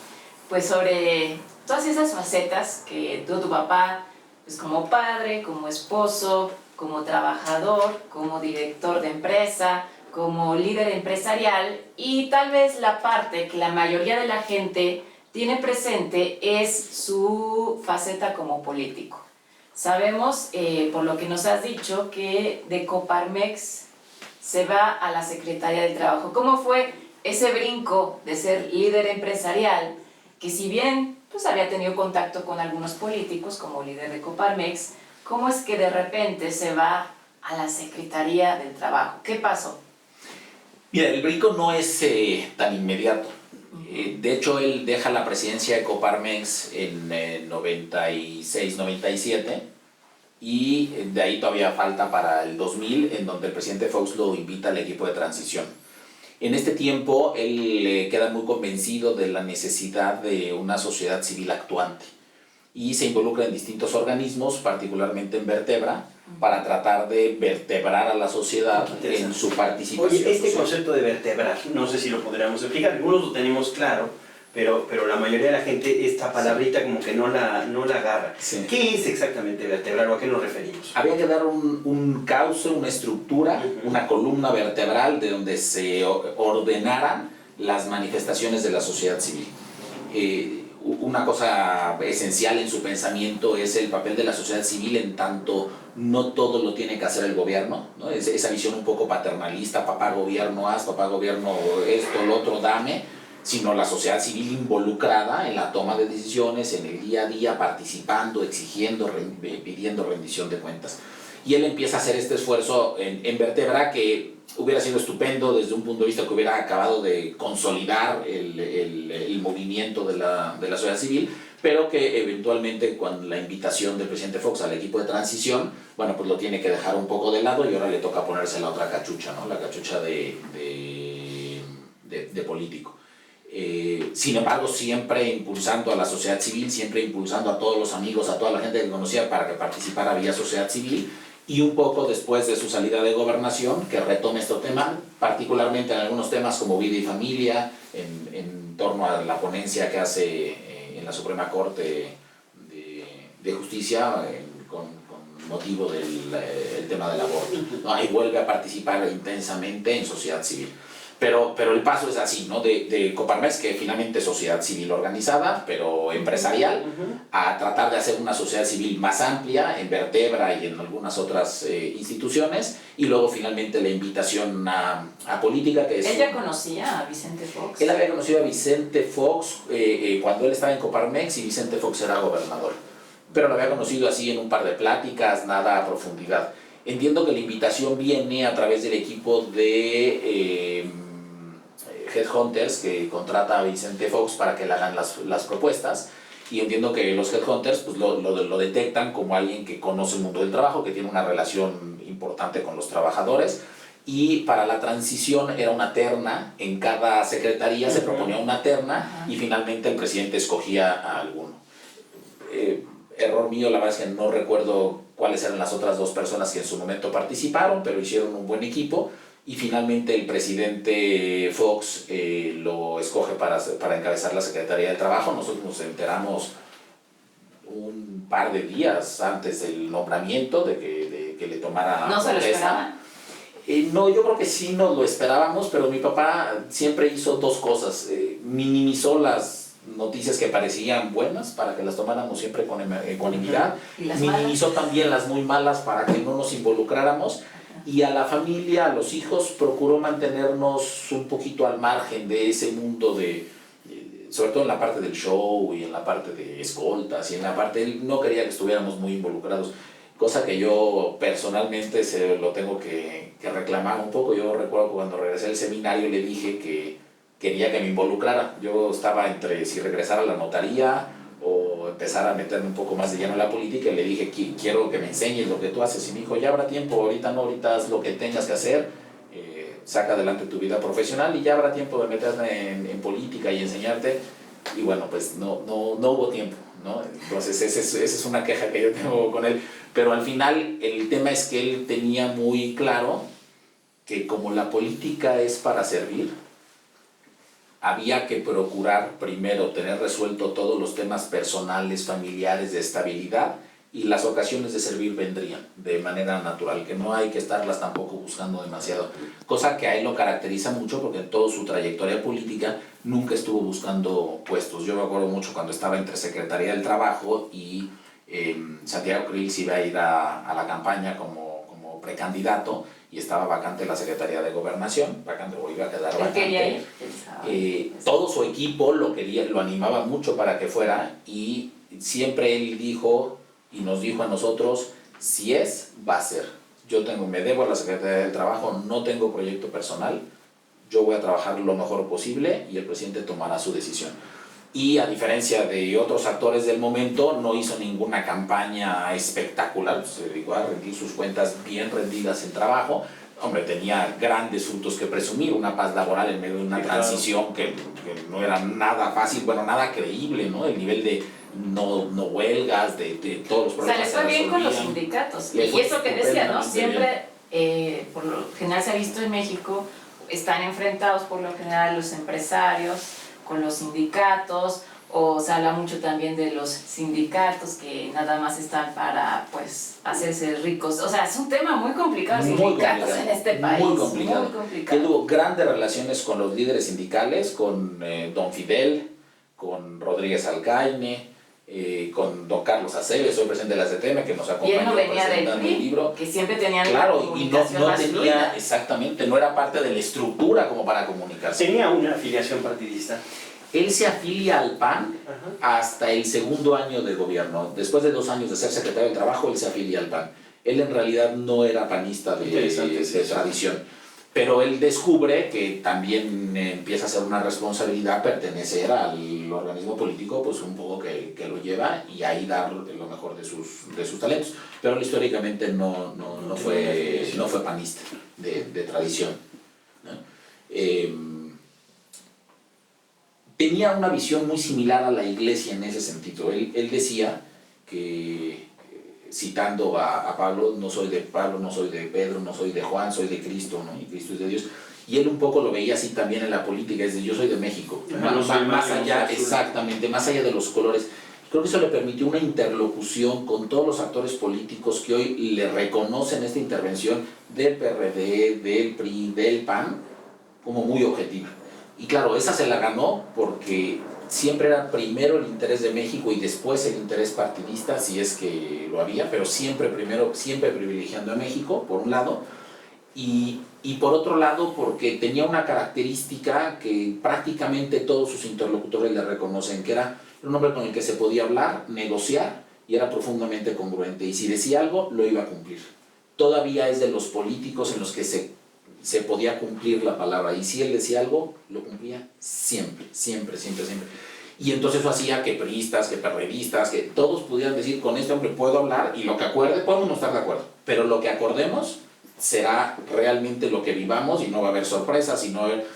Speaker 3: pues sobre todas esas facetas que tuvo tu papá, pues como padre, como esposo, como trabajador, como director de empresa, como líder empresarial, y tal vez la parte que la mayoría de la gente tiene presente es su faceta como político. Sabemos, por lo que nos has dicho, que de Coparmex se va a la Secretaría del Trabajo. ¿Cómo fue ese brinco de ser líder empresarial, que si bien pues, había tenido contacto con algunos políticos como líder de Coparmex, cómo es que de repente se va a la Secretaría del Trabajo? ¿Qué pasó?
Speaker 5: Mira, el brinco no es tan inmediato. De hecho, él deja la presidencia de Coparmex en 96-97 y de ahí todavía falta para el 2000, en donde el presidente Fox lo invita al equipo de transición. En este tiempo, él queda muy convencido de la necesidad de una sociedad civil actuante y se involucra en distintos organismos, particularmente en Vertebra, para tratar de vertebrar a la sociedad en su participación.
Speaker 2: Oye, este concepto de vertebrar, no sé si lo podríamos explicar, algunos lo tenemos claro, pero la mayoría de la gente esta palabrita como que no la agarra.
Speaker 5: Sí.
Speaker 2: ¿Qué es exactamente vertebrar o a qué nos referimos?
Speaker 5: Había que dar un cauce, una estructura, una columna vertebral de donde se ordenaran las manifestaciones de la sociedad civil. Una cosa esencial en su pensamiento es el papel de la sociedad civil, en tanto no todo lo tiene que hacer el gobierno, ¿no? Esa visión un poco paternalista, papá gobierno haz, papá gobierno esto, lo otro dame, sino la sociedad civil involucrada en la toma de decisiones, en el día a día, participando, exigiendo, pidiendo rendición de cuentas. Y él empieza a hacer este esfuerzo en Vertebra, que hubiera sido estupendo desde un punto de vista que hubiera acabado de consolidar el movimiento de la sociedad civil, pero que eventualmente con la invitación del presidente Fox al equipo de transición, bueno, pues lo tiene que dejar un poco de lado y ahora le toca ponerse la otra cachucha, ¿no? La cachucha de político. Sin embargo, siempre impulsando a la sociedad civil, siempre impulsando a todos los amigos, a toda la gente que conocía para que participara vía sociedad civil, y un poco después de su salida de gobernación, que retome este tema, particularmente en algunos temas como vida y familia, en torno a la ponencia que hace en la Suprema Corte de Justicia, con motivo del tema del aborto, ¿no? Ahí vuelve a participar intensamente en sociedad civil. Pero el paso es así, ¿no? De Coparmex, que finalmente es sociedad civil organizada, pero empresarial, a tratar de hacer una sociedad civil más amplia en Vertebra y en algunas otras instituciones, y luego finalmente la invitación a política, que es...
Speaker 3: ¿Él ya conocía a Vicente Fox?
Speaker 5: Él había conocido a Vicente Fox cuando él estaba en Coparmex y Vicente Fox era gobernador, pero lo había conocido así en un par de pláticas, nada a profundidad. Entiendo que la invitación viene a través del equipo de Headhunters que contrata a Vicente Fox para que le hagan las propuestas, y entiendo que los Headhunters pues, lo detectan como alguien que conoce el mundo del trabajo, que tiene una relación importante con los trabajadores, y para la transición era una terna, en cada secretaría se proponía una terna y finalmente el presidente escogía a alguno. Error mío, la verdad es que no recuerdo cuáles eran las otras dos personas que en su momento participaron, pero hicieron un buen equipo, y finalmente el presidente Fox lo escoge para encabezar la Secretaría del Trabajo. Nosotros nos enteramos un par de días antes del nombramiento de que que le tomara
Speaker 3: ¿No se lo
Speaker 5: protesta.
Speaker 3: esperaban?
Speaker 5: No, yo creo que sí nos lo esperábamos, pero mi papá siempre hizo dos cosas. Minimizó las noticias que parecían buenas para que las tomáramos siempre con ecuanimidad.
Speaker 3: ¿Y las
Speaker 5: Minimizó también las muy malas para que no nos involucráramos. Y a la familia, a los hijos, procuró mantenernos un poquito al margen de ese mundo sobre todo en la parte del show y en la parte de escoltas y en la parte, él no quería que estuviéramos muy involucrados, cosa que yo personalmente se lo tengo que reclamar un poco. Yo recuerdo que cuando regresé al seminario le dije que quería que me involucrara. Yo estaba entre si regresar a la notaría o empezar a meterme un poco más de lleno en la política, y le dije, quiero que me enseñes lo que tú haces, y me dijo, ya habrá tiempo, ahorita no, ahorita haz lo que tengas que hacer, saca adelante tu vida profesional y ya habrá tiempo de meterte en política y enseñarte. Y bueno, pues no hubo tiempo, ¿no? Entonces esa es una queja que yo tengo con él, pero al final el tema es que él tenía muy claro que como la política es para servir, había que procurar primero tener resuelto todos los temas personales, familiares, de estabilidad, y las ocasiones de servir vendrían de manera natural, que no hay que estarlas tampoco buscando demasiado, cosa que a él lo caracteriza mucho porque en toda su trayectoria política nunca estuvo buscando puestos. Yo me acuerdo mucho cuando estaba entre Secretaría del Trabajo y Santiago Krill se iba a ir a la campaña como precandidato, y estaba vacante la Secretaría de Gobernación, vacante, o iba a quedar
Speaker 3: ¿Él
Speaker 5: vacante.
Speaker 3: quería ir?
Speaker 5: Todo su equipo lo animaba mucho para que fuera, y siempre él dijo y nos dijo a nosotros, si va a ser. Me debo a la Secretaría del Trabajo, no tengo proyecto personal, yo voy a trabajar lo mejor posible y el presidente tomará su decisión. Y a diferencia de otros actores del momento, no hizo ninguna campaña espectacular, se dedicó a rendir sus cuentas bien rendidas en trabajo. Hombre, tenía grandes frutos que presumir, una paz laboral en medio de una transición que no era nada fácil, bueno, nada creíble, ¿no? El nivel de no huelgas, de todos los problemas.
Speaker 3: O sea, le fue bien con los sindicatos. Y eso que decía, ¿no? Siempre, por lo general se ha visto en México, están enfrentados por lo general los empresarios con los sindicatos, o se habla mucho también de los sindicatos que nada más están para, pues, hacerse ricos. O sea, es un tema muy complicado, los sindicatos en este país.
Speaker 5: Muy complicado. Él tuvo grandes relaciones con los líderes sindicales, con don Fidel, con Rodríguez Alcaine, con don Carlos Aceves, hoy presidente de la CTM, que nos acompañó.
Speaker 3: Y él no venía
Speaker 5: presentando
Speaker 3: del
Speaker 5: el libro.
Speaker 3: que siempre tenían
Speaker 5: Claro, y
Speaker 3: comunicación
Speaker 5: no
Speaker 3: más
Speaker 5: tenía,
Speaker 3: fluida.
Speaker 5: exactamente, no era parte de la estructura como para comunicarse.
Speaker 2: ¿Tenía una afiliación partidista?
Speaker 5: Él se afilia al PAN hasta el segundo año de gobierno. Después de 2 años de ser secretario del Trabajo, él se afilia al PAN. Él en realidad no era panista de tradición, pero él descubre que también empieza a ser una responsabilidad pertenecer al organismo político, pues un poco que lo lleva, y ahí dar lo mejor de sus talentos. Pero él históricamente no fue panista de tradición, ¿no? Tenía una visión muy similar a la Iglesia en ese sentido. Él decía que, citando a Pablo, no soy de Pablo, no soy de Pedro, no soy de Juan, soy de Cristo, ¿no? Y Cristo es de Dios. Y él un poco lo veía así también en la política, es decir, yo soy de México, más allá, exactamente, más allá de los colores. Creo que eso le permitió una interlocución con todos los actores políticos que hoy le reconocen esta intervención del PRD, del PRI, del PAN, como muy objetiva. Y claro, esa se la ganó porque siempre era primero el interés de México y después el interés partidista, si es que lo había, pero siempre privilegiando a México, por un lado, y por otro lado porque tenía una característica que prácticamente todos sus interlocutores le reconocen, que era un hombre con el que se podía hablar, negociar, y era profundamente congruente, y si decía algo, lo iba a cumplir. Todavía es de los políticos en los que se podía cumplir la palabra, y si él decía algo, lo cumplía siempre. Y entonces eso hacía que priistas, que perredistas, que todos pudieran decir, con este hombre puedo hablar, y lo que acuerde, podemos no estar de acuerdo, pero lo que acordemos será realmente lo que vivamos, y no va a haber sorpresas, y no va a haber...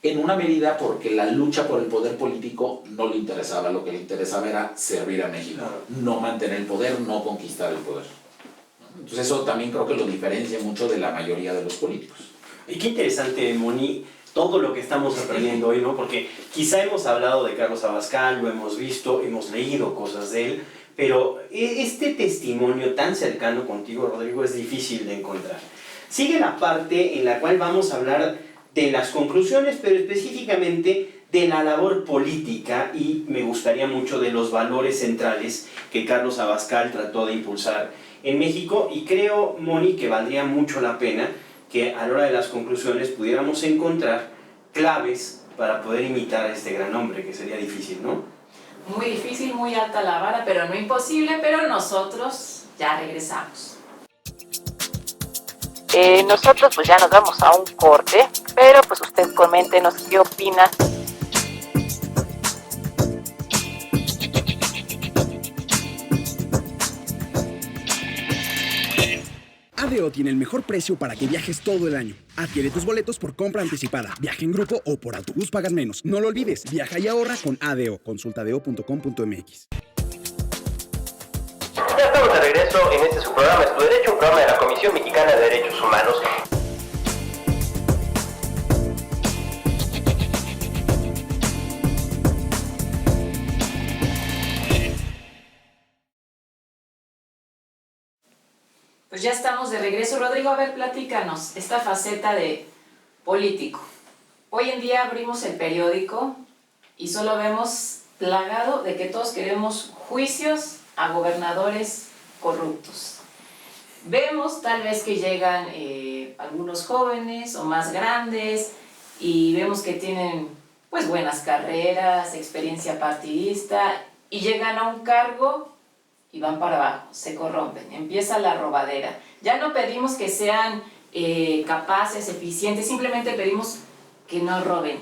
Speaker 5: En una medida porque la lucha por el poder político no le interesaba, lo que le interesaba era servir a México, no mantener el poder, no conquistar el poder. Entonces eso también creo que lo diferencia mucho de la mayoría de los políticos.
Speaker 2: Y qué interesante, Moni, todo lo que estamos aprendiendo hoy, ¿no? Porque quizá hemos hablado de Carlos Abascal, lo hemos visto, hemos leído cosas de él, pero este testimonio tan cercano contigo, Rodrigo, es difícil de encontrar. Sigue la parte en la cual vamos a hablar de las conclusiones, pero específicamente de la labor política, y me gustaría mucho de los valores centrales que Carlos Abascal trató de impulsar en México, y creo, Moni, que valdría mucho la pena que a la hora de las conclusiones pudiéramos encontrar claves para poder imitar a este gran hombre, que sería difícil, ¿no?
Speaker 3: Muy difícil, muy alta la vara, pero no imposible, pero nosotros ya regresamos.
Speaker 1: Nosotros pues ya nos vamos a un corte, pero pues usted coméntenos qué opina.
Speaker 6: ADO tiene el mejor precio para que viajes todo el año. Adquiere tus boletos por compra anticipada, viaje en grupo o por autobús pagas menos. No lo olvides, viaja y ahorra con ADO. Consulta ADO.com.mx.
Speaker 2: Ya estamos de regreso en este su programa Es Tu Derecho, un programa de la Comisión Mexicana de Derechos Humanos.
Speaker 3: Pues ya estamos de regreso. Rodrigo, a ver, platícanos esta faceta de político. Hoy en día abrimos el periódico y solo vemos plagado de que todos queremos juicios a gobernadores corruptos. Vemos tal vez que llegan algunos jóvenes o más grandes y vemos que tienen pues buenas carreras, experiencia partidista y llegan a un cargo y van para abajo, se corrompen, empieza la robadera. Ya no pedimos que sean capaces, eficientes, simplemente pedimos que no roben.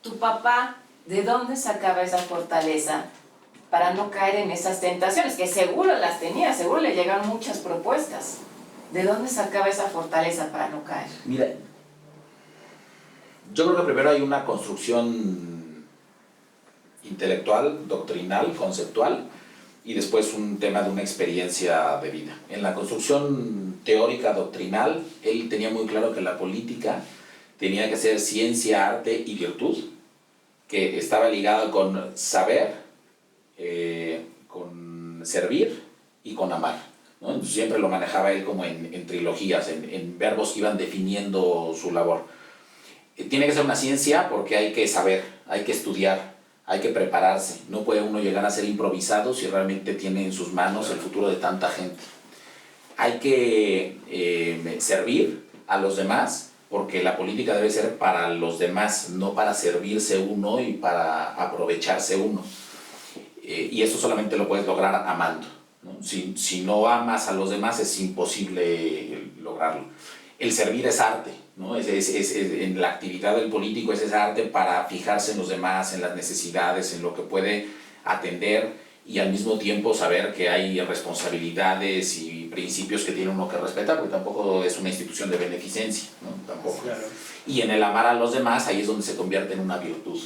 Speaker 3: Tu papá, ¿de dónde sacaba esa fortaleza para no caer en esas tentaciones? Que seguro las tenía, seguro le llegaron muchas propuestas. ¿De dónde sacaba esa fortaleza para no caer?
Speaker 5: Mira, yo creo que primero hay una construcción intelectual, doctrinal, conceptual, y después un tema de una experiencia de vida. En la construcción teórica, doctrinal, él tenía muy claro que la política tenía que ser ciencia, arte y virtud, que estaba ligada con saber, con servir y con amar, ¿no? Entonces, siempre lo manejaba él como en trilogías, en verbos que iban definiendo su labor. Tiene que ser una ciencia porque hay que saber, hay que estudiar, hay que prepararse. No puede uno llegar a ser improvisado si realmente tiene en sus manos el futuro de tanta gente. Hay que servir a los demás, porque la política debe ser para los demás, no para servirse uno y para aprovecharse uno. Y eso solamente lo puedes lograr amando, ¿no? Si no amas a los demás es imposible lograrlo. El servir es arte, ¿no? En la actividad del político es ese arte para fijarse en los demás, en las necesidades, en lo que puede atender y al mismo tiempo saber que hay responsabilidades y principios que tiene uno que respetar, porque tampoco es una institución de beneficencia, ¿no? Tampoco. Claro. Y en el amar a los demás, ahí es donde se convierte en una virtud.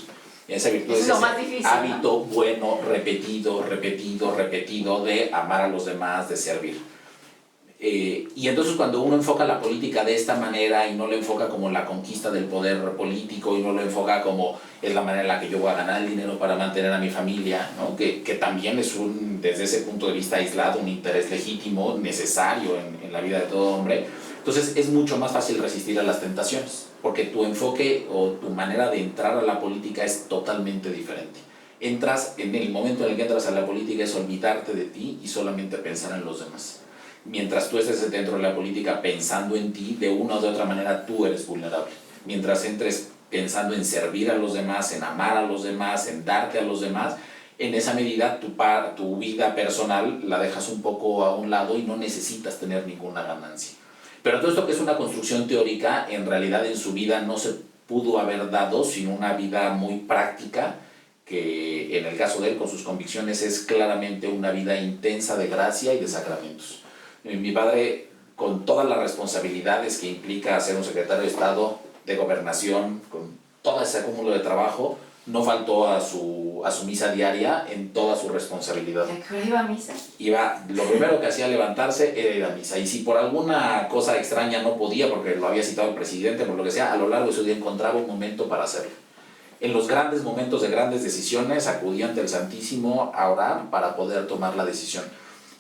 Speaker 5: Y esa virtud es
Speaker 3: lo más difícil,
Speaker 5: hábito, ¿no? Bueno, repetido de amar a los demás, de servir. Y entonces cuando uno enfoca la política de esta manera y no lo enfoca como la conquista del poder político y no lo enfoca como es la manera en la que yo voy a ganar el dinero para mantener a mi familia, ¿no? que también es desde ese punto de vista aislado un interés legítimo, necesario en la vida de todo hombre, entonces es mucho más fácil resistir a las tentaciones, porque tu enfoque o tu manera de entrar a la política es totalmente diferente. En el momento en el que entras a la política es olvidarte de ti y solamente pensar en los demás. Mientras tú estés dentro de la política pensando en ti, de una o de otra manera tú eres vulnerable. Mientras entres pensando en servir a los demás, en amar a los demás, en darte a los demás, en esa medida tu vida personal la dejas un poco a un lado y no necesitas tener ninguna ganancia. Pero todo esto que es una construcción teórica, en realidad en su vida no se pudo haber dado sin una vida muy práctica, que en el caso de él, con sus convicciones, es claramente una vida intensa de gracia y de sacramentos. Mi padre, con todas las responsabilidades que implica ser un secretario de Estado, de gobernación, con todo ese acúmulo de trabajo, no faltó a su misa diaria en toda su responsabilidad.
Speaker 3: ¿A qué hora iba a misa?
Speaker 5: Lo primero que hacía levantarse era ir a misa. Y si por alguna cosa extraña no podía, porque lo había citado el presidente, por lo que sea, a lo largo de su día encontraba un momento para hacerlo. en los grandes momentos de grandes decisiones acudía ante el Santísimo a orar para poder tomar la decisión.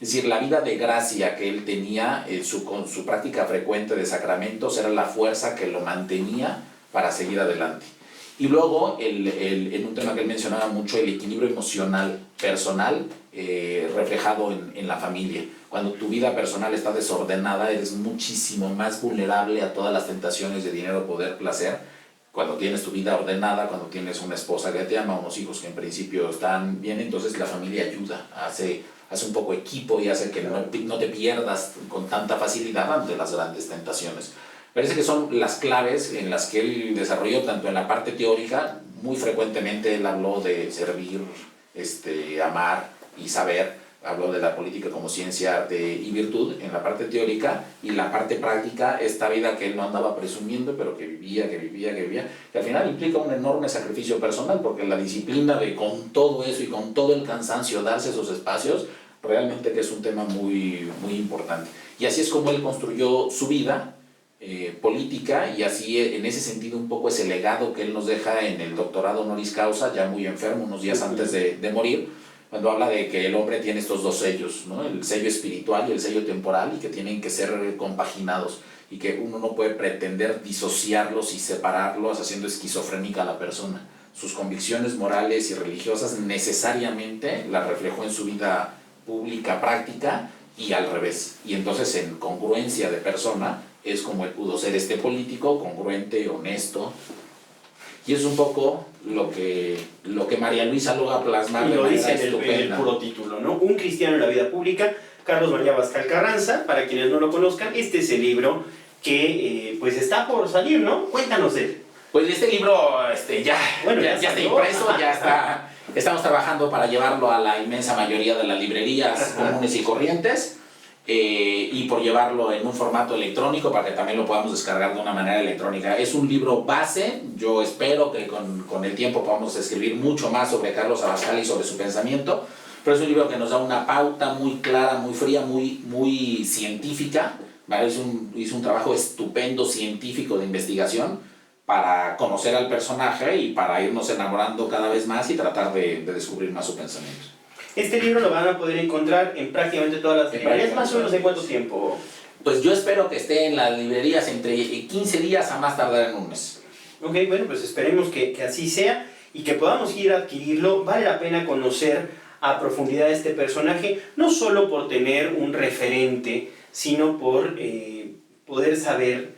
Speaker 5: Es decir, la vida de gracia que él tenía, con su práctica frecuente de sacramentos, era la fuerza que lo mantenía para seguir adelante. Y luego, en un tema que él mencionaba mucho, el equilibrio emocional personal reflejado en la familia. Cuando tu vida personal está desordenada, eres muchísimo más vulnerable a todas las tentaciones de dinero, poder, placer. Cuando tienes tu vida ordenada, cuando tienes una esposa que te ama, unos hijos que en principio están bien, entonces la familia ayuda, hace un poco equipo y hace que no te pierdas con tanta facilidad ante las grandes tentaciones. Parece que son las claves en las que él desarrolló, tanto en la parte teórica, muy frecuentemente él habló de servir, amar y saber. Habló de la política como ciencia, arte y virtud en la parte teórica, y la parte práctica, esta vida que él no andaba presumiendo, pero que vivía, que al final implica un enorme sacrificio personal, porque la disciplina de con todo eso y con todo el cansancio darse esos espacios, realmente que es un tema muy, muy importante. Y así es como él construyó su vida política, y así en ese sentido un poco ese legado que él nos deja en el doctorado honoris causa, ya muy enfermo, unos días antes de morir, cuando habla de que el hombre tiene estos dos sellos, ¿no? El sello espiritual y el sello temporal, y que tienen que ser compaginados, y que uno no puede pretender disociarlos y separarlos haciendo esquizofrénica a la persona. Sus convicciones morales y religiosas necesariamente las reflejó en su vida pública, práctica, y al revés. Y entonces, en congruencia de persona, es como él pudo ser político, congruente, honesto. Y es un poco lo que María Luisa logra plasmar.
Speaker 2: Y
Speaker 5: de
Speaker 2: lo
Speaker 5: manera
Speaker 2: dice en el puro título, ¿no? Un cristiano en la vida pública, Carlos María Abascal Carranza. Para quienes no lo conozcan, este es el libro que pues está por salir, ¿no? Cuéntanos de él.
Speaker 5: Pues este libro ya está impreso, estamos trabajando para llevarlo a la inmensa mayoría de las librerías comunes y corrientes, y por llevarlo en un formato electrónico para que también lo podamos descargar de una manera electrónica. Es un libro base. Yo espero que con el tiempo podamos escribir mucho más sobre Carlos Abascal y sobre su pensamiento, pero es un libro que nos da una pauta muy clara, muy fría, muy científica, ¿vale? Hizo un trabajo estupendo científico de investigación para conocer al personaje y para irnos enamorando cada vez más y tratar de descubrir más su pensamiento.
Speaker 2: Este libro lo van a poder encontrar en prácticamente todas las librerías. ¿Más o menos en cuánto tiempo?
Speaker 5: Pues yo espero que esté en las librerías entre 15 días a más tardar en un mes.
Speaker 2: Ok, bueno, pues esperemos que así sea y que podamos ir a adquirirlo. Vale la pena conocer a profundidad este personaje, no solo por tener un referente, sino por poder saber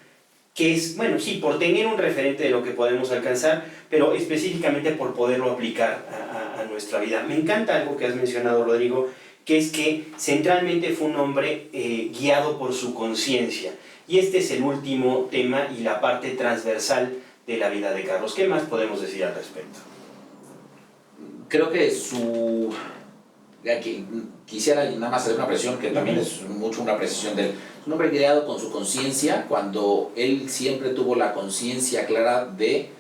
Speaker 2: qué es, bueno, sí, por tener un referente de lo que podemos alcanzar, pero específicamente por poderlo aplicar a nuestra vida. Me encanta algo que has mencionado, Rodrigo, que es que centralmente fue un hombre guiado por su conciencia. Y este es el último tema y la parte transversal de la vida de Carlos. ¿Qué más podemos decir al respecto?
Speaker 5: Creo que quisiera nada más hacer una apreciación, que también es mucho una apreciación de él. Es un hombre guiado con su conciencia, cuando él siempre tuvo la conciencia clara de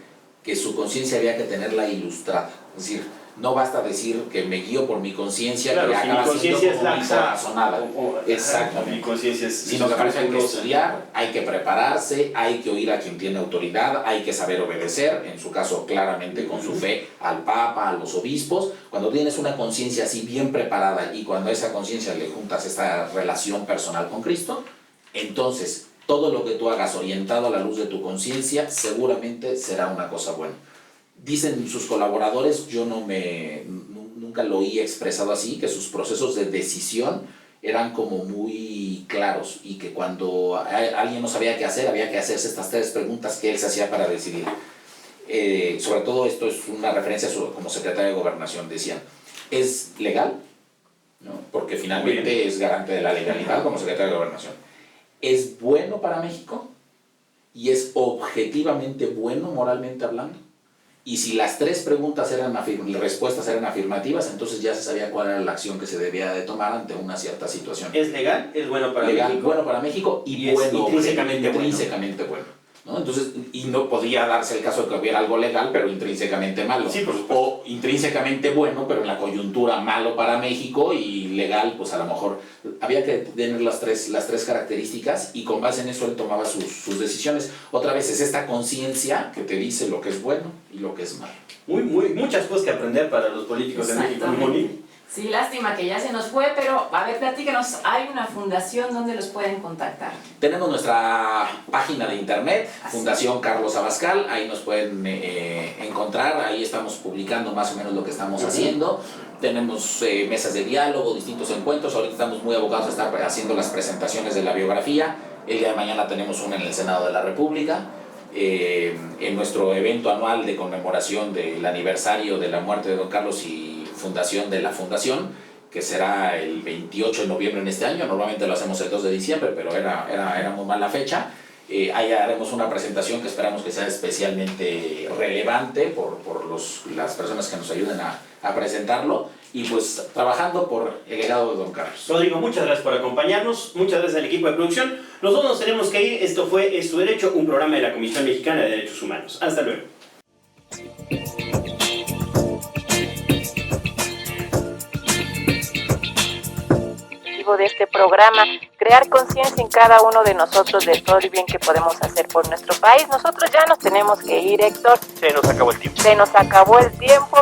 Speaker 5: que su conciencia había que tenerla ilustrada. Es decir, no basta decir que me guío por mi conciencia,
Speaker 2: claro,
Speaker 5: que
Speaker 2: si
Speaker 5: acaba
Speaker 2: mi conciencia
Speaker 5: siendo
Speaker 2: es
Speaker 5: como mi
Speaker 2: laxa,
Speaker 5: corazonada. Exactamente.
Speaker 2: Mi conciencia es...
Speaker 5: Sino que para eso hay que estudiar, hay que prepararse, hay que oír a quien tiene autoridad, hay que saber obedecer, en su caso claramente con su fe, al Papa, a los obispos. Cuando tienes una conciencia así bien preparada y cuando a esa conciencia le juntas esta relación personal con Cristo, entonces todo lo que tú hagas orientado a la luz de tu conciencia seguramente será una cosa buena. Dicen sus colaboradores, yo nunca lo oí expresado así, que sus procesos de decisión eran como muy claros y que cuando alguien no sabía qué hacer, había que hacerse estas 3 preguntas que él se hacía para decidir. Sobre todo esto es una referencia a su, como secretario de Gobernación, decían, ¿es legal? ¿No? Porque finalmente es garante de la legalidad como secretario de Gobernación. ¿Es bueno para México? ¿Y es objetivamente bueno moralmente hablando? Y si las 3 preguntas respuestas eran afirmativas, entonces ya se sabía cuál era la acción que se debía de tomar ante una cierta situación.
Speaker 2: ¿Es legal? ¿Es bueno para
Speaker 5: México?
Speaker 2: México?
Speaker 5: Bueno para México y
Speaker 2: es
Speaker 5: bueno,
Speaker 2: intrínsecamente
Speaker 5: bueno. ¿no? Entonces, y no podía darse el caso de que hubiera algo legal, pero intrínsecamente malo.
Speaker 2: Sí, por supuesto.
Speaker 5: O intrínsecamente bueno, pero en la coyuntura malo para México, y legal, pues a lo mejor había que tener las tres características, y con base en eso él tomaba sus decisiones. Otra vez es esta conciencia que te dice lo que es bueno y lo que es malo.
Speaker 2: Muchas cosas que aprender para los políticos de México. Moni.
Speaker 3: Sí, lástima que ya se nos fue, pero a ver, platícanos, hay una fundación donde los pueden contactar.
Speaker 5: Tenemos nuestra página de internet, Fundación Carlos Abascal, ahí nos pueden encontrar, ahí estamos publicando más o menos lo que estamos haciendo. Tenemos mesas de diálogo, distintos encuentros, ahorita estamos muy abocados a estar haciendo las presentaciones de la biografía. El día de mañana tenemos una en el Senado de la República. En nuestro evento anual de conmemoración del aniversario de la muerte de don Carlos y fundación de la fundación, que será el 28 de noviembre en este año. Normalmente lo hacemos el 2 de diciembre, pero era muy mala fecha. Ahí haremos una presentación que esperamos que sea especialmente relevante por las personas que nos ayuden a presentarlo, y pues trabajando por el legado de don Carlos.
Speaker 2: Rodrigo, muchas gracias por acompañarnos, muchas gracias al equipo de producción. Nosotros nos tenemos que ir. Esto fue Es tu Derecho, un programa de la Comisión Mexicana de Derechos Humanos. Hasta luego.
Speaker 1: De este programa, crear conciencia en cada uno de nosotros de todo el bien que podemos hacer por nuestro país. Nosotros ya nos tenemos que ir, Héctor.
Speaker 2: Se nos acabó el tiempo.
Speaker 1: Se nos acabó el tiempo.